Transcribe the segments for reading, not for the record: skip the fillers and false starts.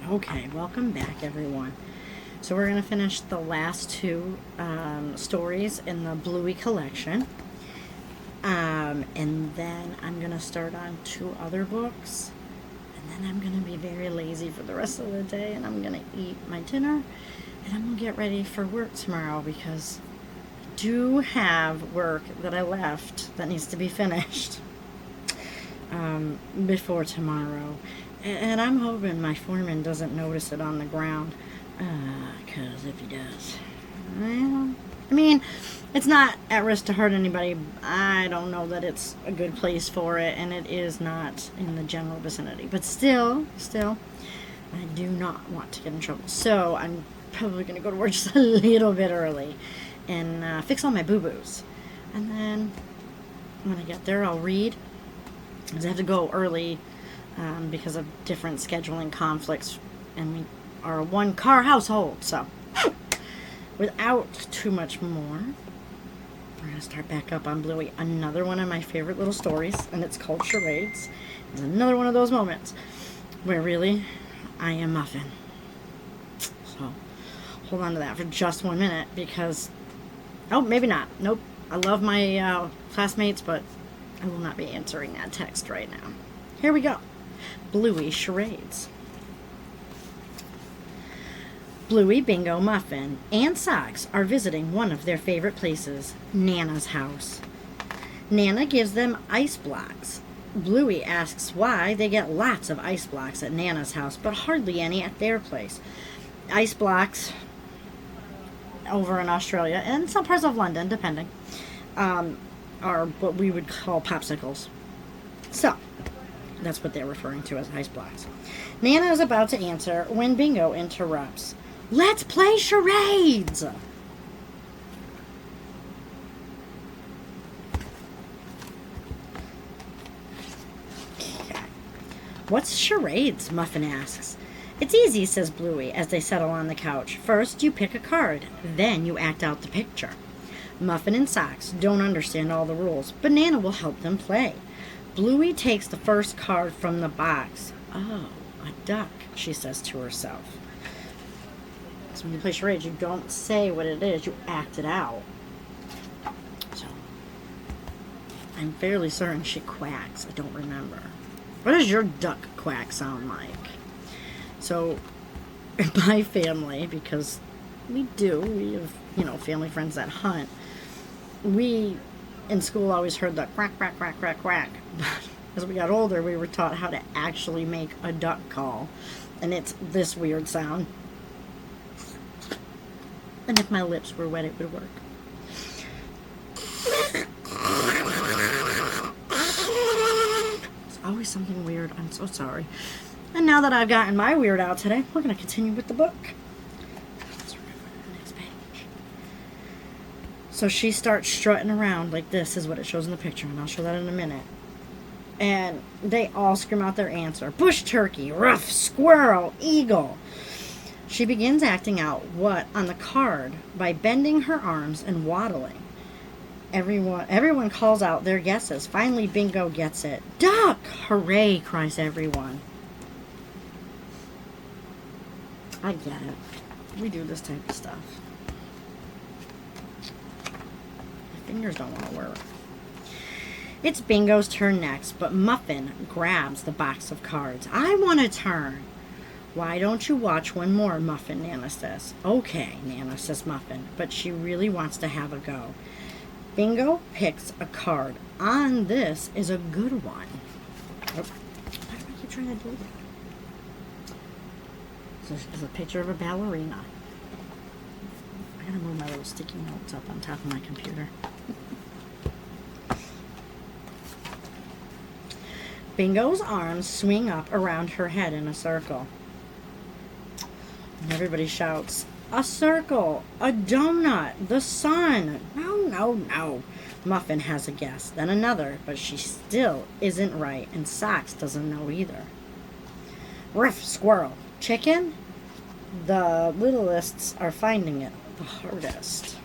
Okay, welcome back, everyone. So we're going to finish the last two stories in the Bluey collection. And then I'm going to start on two other books. And then I'm going to be very lazy for the rest of the day. And I'm going to eat my dinner. And I'm going to get ready for work tomorrow because I do have work that I left that needs to be finished before tomorrow. And I'm hoping my foreman doesn't notice it on the ground. Because if he does, well, I mean, it's not at risk to hurt anybody. I don't know that it's a good place for it, and it is not in the general vicinity. But still, I do not want to get in trouble. So I'm probably going to go to work just a little bit early and fix all my boo-boos. And then when I get there, I'll read. Because I have to go early because of different scheduling conflicts, and we are a one-car household. So without too much more, we're going to start back up on Bluey. Another one of my favorite little stories, and it's called Charades. It's another one of those moments where really I am Muffin. So hold on to that for just 1 minute because, oh, maybe not. Nope. I love my classmates, but I will not be answering that text right now. Here we go. Bluey Charades. Bluey, Bingo, Muffin, and Socks are visiting one of their favorite places, Nana's house. Nana gives them ice blocks. Bluey asks why they get lots of ice blocks at Nana's house, but hardly any at their place. Ice blocks over in Australia and some parts of London, depending, are what we would call popsicles. So, that's what they're referring to as ice blocks. Nana is about to answer when Bingo interrupts. Let's play charades! What's charades? Muffin asks. It's easy, says Bluey, as they settle on the couch. First, you pick a card. Then you act out the picture. Muffin and Socks don't understand all the rules, but Nana will help them play. Bluey takes the first card from the box. Oh, a duck, she says to herself. So when you play charades, you don't say what it is, you act it out. So, I'm fairly certain she quacks. I don't remember. What does your duck quack sound like? So, in my family, because we have, family friends that hunt, we, in school, always heard the quack, quack, quack, quack, quack. But as we got older, we were taught how to actually make a duck call. And it's this weird sound. And if my lips were wet, it would work. It's always something weird. I'm so sorry. And now that I've gotten my weird out today, we're going to continue with the book. Let's remember the next page. So she starts strutting around like this is what it shows in the picture, and I'll show that in a minute. And they all scream out their answer. Bush turkey, rough, squirrel, eagle. She begins acting out what on the card by bending her arms and waddling. Everyone calls out their guesses. Finally, Bingo gets it. Duck! Hooray, cries everyone. I get it. We do this type of stuff. My fingers don't want to work. It's Bingo's turn next, but Muffin grabs the box of cards. I want a turn. Why don't you watch one more, Muffin, Nana says. Okay, Nana, says Muffin, but she really wants to have a go. Bingo picks a card. On this is a good one. Oh, why do I keep trying to do that? So there's a picture of a ballerina. I gotta move my little sticky notes up on top of my computer. Bingo's arms swing up around her head in a circle. And everybody shouts, a circle, a donut, the sun. No. Muffin has a guess, then another, but she still isn't right, and Socks doesn't know either. Riff, squirrel, chicken? The littlest are finding it the hardest.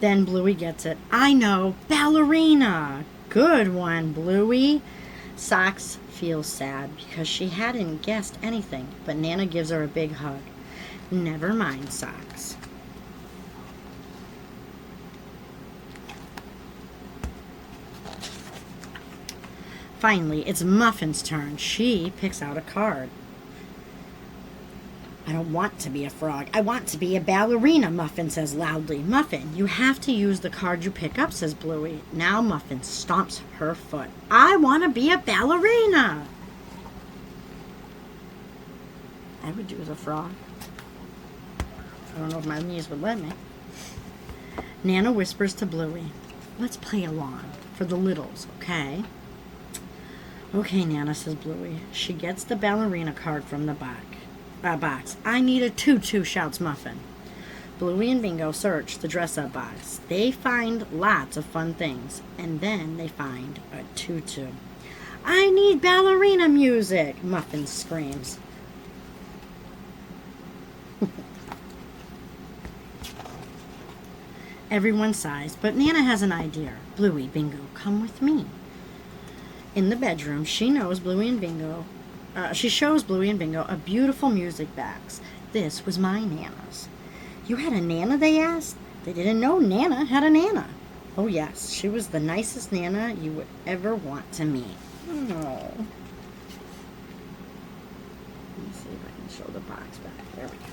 Then Bluey gets it. I know, ballerina. Good one, Bluey. Socks feels sad because she hadn't guessed anything, but Nana gives her a big hug. Never mind, Socks. Finally, it's Muffin's turn. She picks out a card. I don't want to be a frog. I want to be a ballerina, Muffin says loudly. Muffin, you have to use the card you pick up, says Bluey. Now Muffin stomps her foot. I want to be a ballerina. I would do as a frog. I don't know if my knees would let me. Nana whispers to Bluey, let's play along for the littles, okay? Okay, Nana, says Bluey. She gets the ballerina card from the box. I need a tutu, shouts Muffin. Bluey and Bingo search the dress-up box. They find lots of fun things, and then they find a tutu. I need ballerina music, Muffin screams. Everyone sighs, but Nana has an idea. Bluey, Bingo, come with me. In the bedroom, she shows Bluey and Bingo a beautiful music box. This was my Nana's. You had a Nana, they asked. They didn't know Nana had a Nana. Oh yes, she was the nicest Nana you would ever want to meet. Oh. Let me see if I can show the box back. There we go.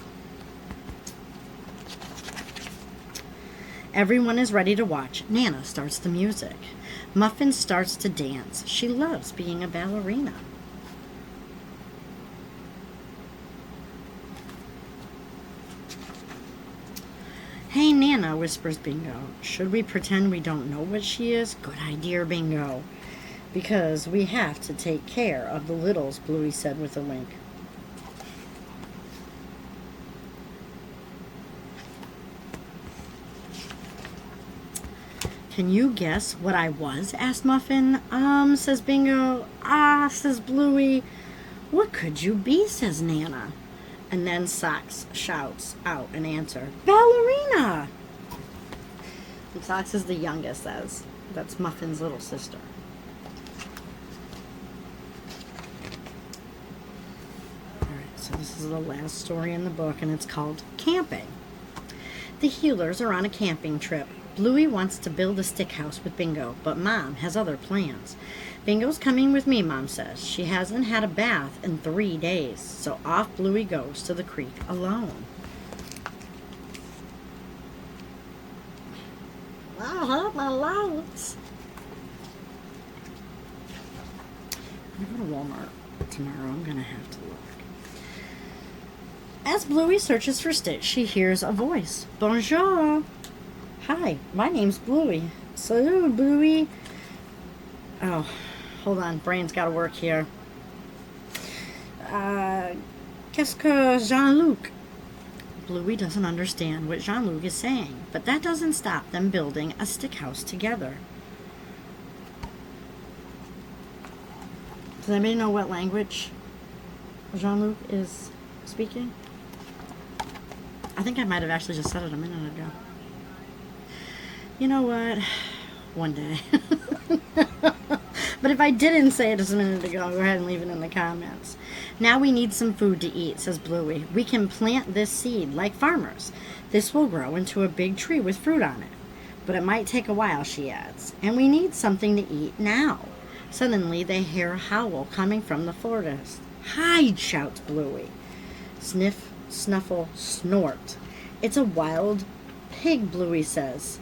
Everyone is ready to watch. Nana starts the music. Muffin starts to dance. She loves being a ballerina. Hey, Nana, whispers Bingo. Should we pretend we don't know what she is? Good idea, Bingo. Because we have to take care of the littles, Bluey said with a wink. Can you guess what I was? Asked Muffin. Says Bingo. Says Bluey. What could you be? Says Nana. And then Socks shouts out an answer. Ballerina! And Socks is the youngest, that's Muffin's little sister. Alright, so this is the last story in the book, and it's called Camping. The Healers are on a camping trip. Bluey wants to build a stick house with Bingo, but Mom has other plans. Bingo's coming with me, Mom says. She hasn't had a bath in 3 days, so off Bluey goes to the creek alone. I hurt my legs. I'm going to go to Walmart tomorrow. I'm going to have to look. As Bluey searches for Stitch, she hears a voice. Bonjour. Hi, my name's Bluey. Salut, Bluey. Oh, hold on. Brain's got to work here. Qu'est-ce que Jean-Luc? Bluey doesn't understand what Jean-Luc is saying, but that doesn't stop them building a stick house together. Does anybody know what language Jean-Luc is speaking? I think I might have actually just said it a minute ago. You know what? One day. But if I didn't say it just a minute ago, go ahead and leave it in the comments. Now we need some food to eat, says Bluey. We can plant this seed like farmers. This will grow into a big tree with fruit on it. But it might take a while, she adds. And we need something to eat now. Suddenly they hear a howl coming from the forest. Hide, shouts Bluey. Sniff, snuffle, snort. It's a wild pig, Bluey says.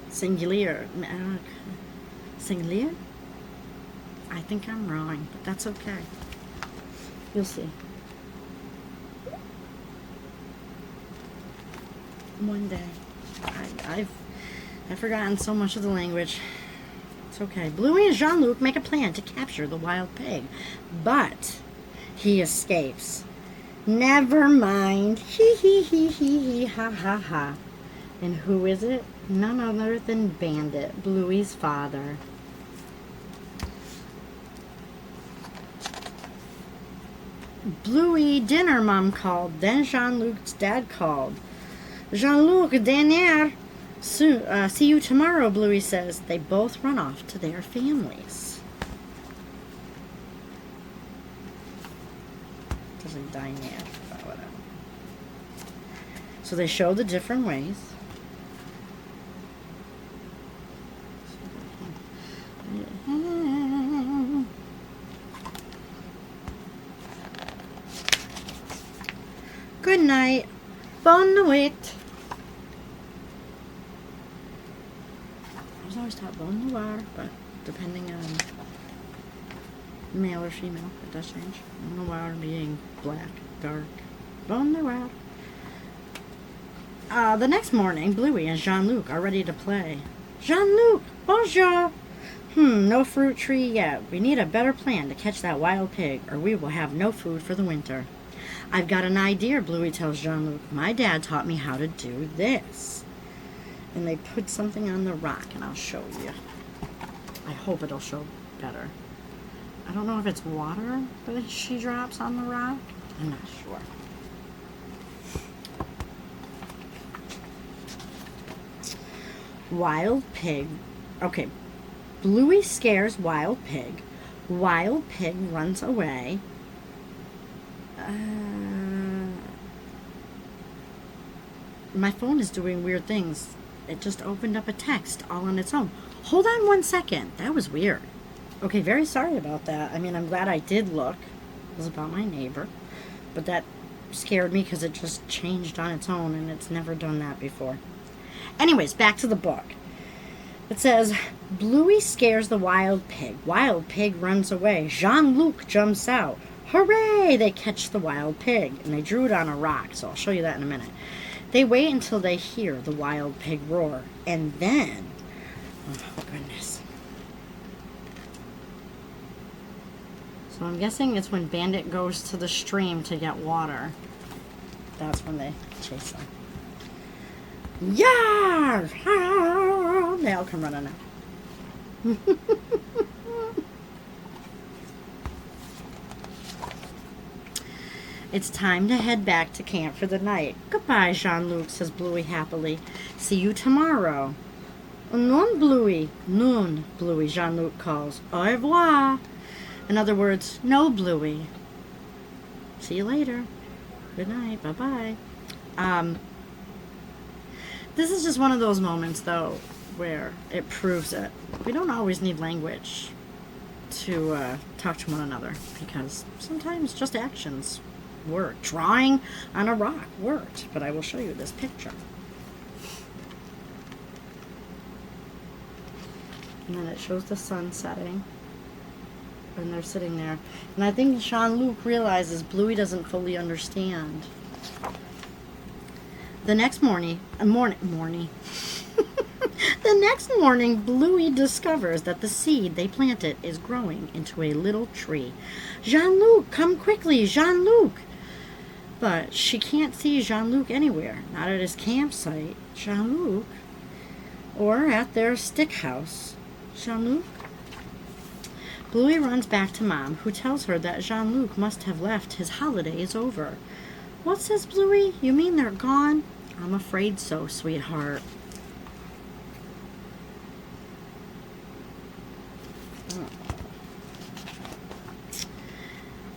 Singulier. Singulier? I think I'm wrong, but that's okay. You'll see. One day. I've forgotten so much of the language. It's okay. Bluey and Jean-Luc make a plan to capture the wild pig, but he escapes. Never mind. Hee hee hee hee hee ha ha ha. And who is it? None other than Bandit, Bluey's father. Bluey dinner, Mom called. Then Jean-Luc's dad called. Jean-Luc, Daniel. Soon, see you tomorrow, Bluey says. They both run off to their families. Doesn't Daniel, but whatever. So they show the different ways. Good night. Bonne nuit. I was always taught bon noir, but depending on male or female, it does change. Noir being black, dark. Bon noir. The next morning, Bluey and Jean-Luc are ready to play. Jean-Luc, bonjour. No fruit tree yet. We need a better plan to catch that wild pig, or we will have no food for the winter. I've got an idea, Bluey tells Jean-Luc. My dad taught me how to do this. And they put something on the rock, and I'll show you. I hope it'll show better. I don't know if it's water that she drops on the rock. I'm not sure. Wild pig. Okay. Bluey scares wild pig. Wild pig runs away. My phone is doing weird things. It just opened up a text all on its own. Hold on 1 second. That was weird. Okay, very sorry about that. I mean, I'm glad I did look. It was about my neighbor. But that scared me because it just changed on its own, and it's never done that before. Anyways, back to the book. It says, Bluey scares the wild pig. Wild pig runs away. Jean-Luc jumps out. Hooray! They catch the wild pig. And they drew it on a rock, so I'll show you that in a minute. They wait until they hear the wild pig roar. And then... oh, goodness. So I'm guessing it's when Bandit goes to the stream to get water. That's when they chase them. Yar! They all come running out. It's time to head back to camp for the night. Goodbye, Jean-Luc, says Bluey happily. See you tomorrow. Non, Bluey. Non, Bluey, Jean-Luc calls. Au revoir. In other words, no, Bluey. See you later. Good night. Bye-bye. This is just one of those moments, though, where it proves it. We don't always need language to talk to one another, because sometimes just actions work. Drawing on a rock worked, but I will show you this picture. And then it shows the sun setting, and they're sitting there. And I think Jean-Luc realizes Bluey doesn't fully understand. The next morning, the next morning, Bluey discovers that the seed they planted is growing into a little tree. Jean-Luc, come quickly, Jean-Luc! But she can't see Jean-Luc anywhere, not at his campsite, Jean-Luc, or at their stick house. Jean-Luc? Bluey runs back to Mom, who tells her that Jean-Luc must have left. His holiday is over. What, says Bluey? You mean they're gone? I'm afraid so, sweetheart.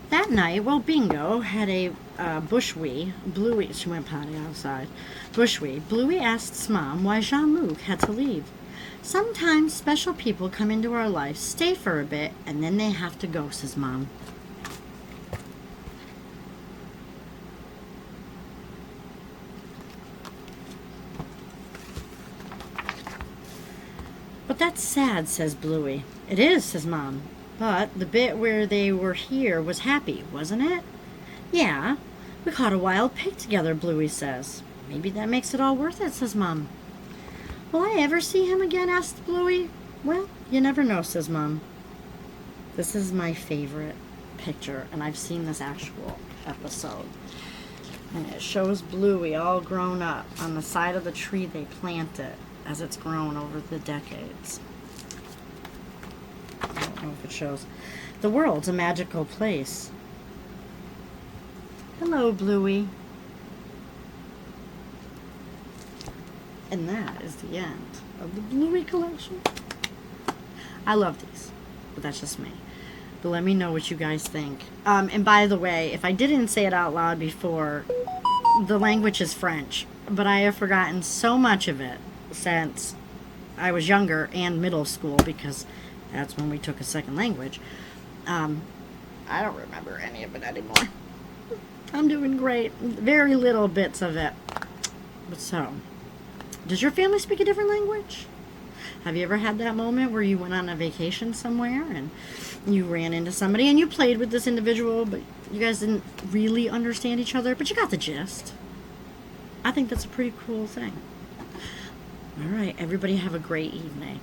That night, Bingo had a bushwee. Bluey, she went potty outside. Bushwee. Bluey asks Mom why Jean-Luc had to leave. Sometimes special people come into our lives, stay for a bit, and then they have to go, says Mom. But that's sad, says Bluey. It is, says Mom. But the bit where they were here was happy, wasn't it? Yeah, we caught a wild pig together, Bluey says. Maybe that makes it all worth it, says Mom. Will I ever see him again, asked Bluey. Well, you never know, says Mom. This is my favorite picture, and I've seen this actual episode. And it shows Bluey all grown up on the side of the tree they planted as it's grown over the decades. I don't know if it shows. The world's a magical place. Hello, Bluey. And that is the end of the Bluey collection. I love these, but that's just me. But let me know what you guys think. And by the way, if I didn't say it out loud before, the language is French, but I have forgotten so much of it since I was younger and middle school, because that's when we took a second language. I don't remember any of it anymore. I'm doing great. Very little bits of it. But so, does your family speak a different language? Have you ever had that moment where you went on a vacation somewhere and you ran into somebody and you played with this individual, but you guys didn't really understand each other, but you got the gist? I think that's a pretty cool thing. All right, everybody have a great evening.